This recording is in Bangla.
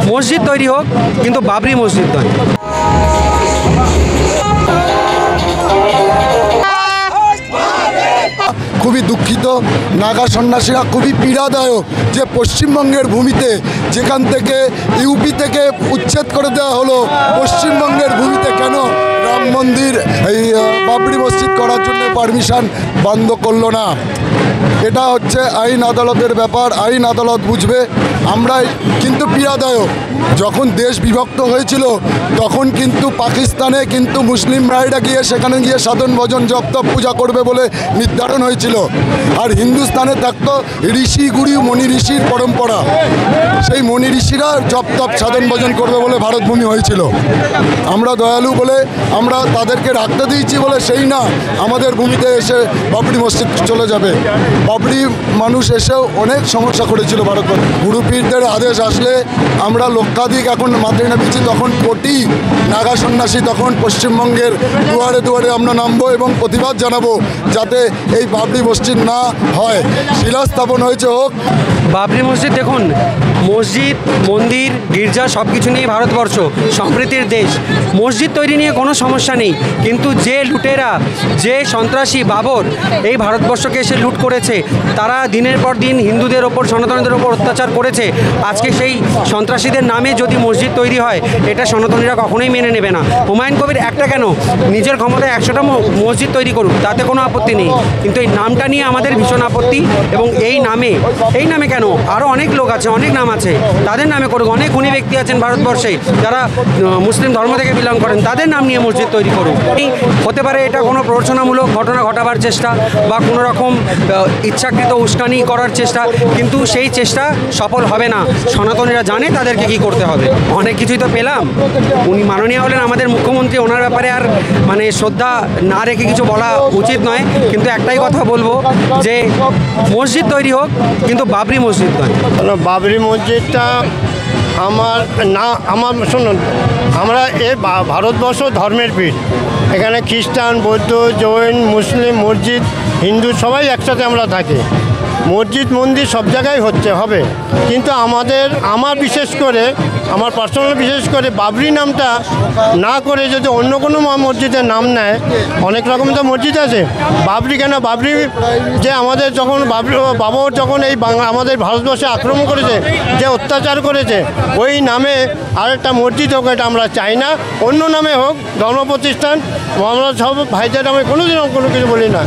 মসজিদ তৈরি হোক, কিন্তু বাবরি মসজিদ নয়। খুবই দুঃখিত, নাগা সন্ন্যাসীরা খুবই পীড়াদায়ক যে পশ্চিমবঙ্গের ভূমিতে, যেখান থেকে ইউপি থেকে উচ্ছেদ করে দেওয়া হলো, পশ্চিমবঙ্গের ভূমিতে কেন রাম মন্দির এই বাবরি মসজিদ করার জন্য পারমিশন বন্ধ করলো না? এটা হচ্ছে আইন আদালতের ব্যাপার, আইন আদালত বুঝবে। আমরা কিন্তু পীড়াদায়ক, যখন দেশ বিভক্ত হয়েছিল তখন কিন্তু পাকিস্তানে কিন্তু মুসলিম ভাইরা গিয়ে সেখানে গিয়ে সাধন ভজন জপ তপ পূজা করবে বলে নির্ধারণ হয়েছিল, আর হিন্দুস্তানে থাকতো ঋষি গুরু মণি ঋষির পরম্পরা, সেই মণি ঋষিরা জপ তপ সাধন ভজন করবে বলে ভারতভূমি হয়েছিল। আমরা দয়ালু বলে আমরা তাদেরকে রাখতে দিয়েছি বলে সেই না আমাদের ভূমিতে এসে বাবরি মসজিদ চলে যাবে। বাবরি মানুষ এসেও অনেক সমস্যা করেছিল ভারতবর্ষ। গুরু পীরদের আদেশ আসলে আমরা লক্ষাধিক এখন মাথায় নামিয়েছি, তখন কোটি নাগা সন্ন্যাসী তখন পশ্চিমবঙ্গের দুয়ারে দুয়ারে আমরা নামবো এবং প্রতিবাদ জানাবো যাতে এই বাবরি মসজিদ না হয়। শিলাস্থাপন হয়েছে হোক। বাবরি মসজিদ দেখুন, মসজিদ মন্দির গির্জা সব কিছু নিয়ে ভারতবর্ষ সম্প্রীতির দেশ। মসজিদ তৈরি নিয়ে কোনো সমস্যা নেই, কিন্তু যে লুটেরা, যে সন্ত্রাসী বাবর এই ভারতবর্ষকে এসে লুট করেছে, তারা দিনের পর দিন হিন্দুদের ওপর, সনাতনীদের ওপর অত্যাচার করেছে। আজকে সেই সন্ত্রাসীদের নামে যদি মসজিদ তৈরি হয়, এটা সনাতনীরা কখনোই মেনে নেবে না। হুমায়ুন কবির একটা কেন, নিজের ক্ষমতায় 100টা মসজিদ তৈরি করুক, তাতে কোনো আপত্তি নেই, কিন্তু এই নামটা নিয়ে আমাদের ভীষণ আপত্তি। এবং এই নামে কেন, আরও অনেক লোক আছে, অনেক নাম আছে, তাদের নামে করুক। অনেক গুণী ব্যক্তি আছেন ভারতবর্ষে যারা মুসলিম ধর্ম থেকে বিলং করেন, তাদের নাম নিয়ে মসজিদ তৈরি করুক। হতে পারে এটা কোনো প্ররোচনামূলক ঘটনা ঘটাবার চেষ্টা বা কোনো রকম ইচ্ছাকৃত উস্কানি করার চেষ্টা, কিন্তু সেই চেষ্টা সফল হবে না। সনাতনীরা জানে তাদেরকে কি করতে হবে। অনেক কিছুই তো পেলাম, উনি মাননীয় হলেন আমাদের মুখ্যমন্ত্রী, ওনার ব্যাপারে আর মানে শ্রদ্ধা না রেখে কিছু বলা উচিত নয়, কিন্তু একটাই কথা বলবো যে মসজিদ তৈরি হোক, কিন্তু বাবরি মসজিদ নয়। বাবরি মসজিদটা আমার শুনুন, আমরা ভারতবর্ষ ধর্মের পীঠ, এখানে খ্রিস্টান, বৌদ্ধ, জৈন, মুসলিম, মসজিদ, হিন্দু সবাই একসাথে আমরা থাকি। মসজিদ মন্দির সব জায়গায় হবে, কিন্তু আমার বিশেষ করে আমার পার্সোনাল বিশেষ করে বাবরি নামটা না করে যদি অন্য কোনো মসজিদের নাম নেয়, অনেক রকম তো মসজিদ আছে। বাবরি কেন? বাবরি যে আমাদের যখন বাবর যখন এই আমাদের ভারতবর্ষে আক্রমণ করেছে, যে অত্যাচার করেছে, ওই নামে আরেকটা মসজিদ হোক, এটা আমরা চাই না। অন্য নামে হোক, ধর্ম প্রতিষ্ঠান, আমরা সব ভাইদের নামে কোনো দিন কোনো কিছু বলি না।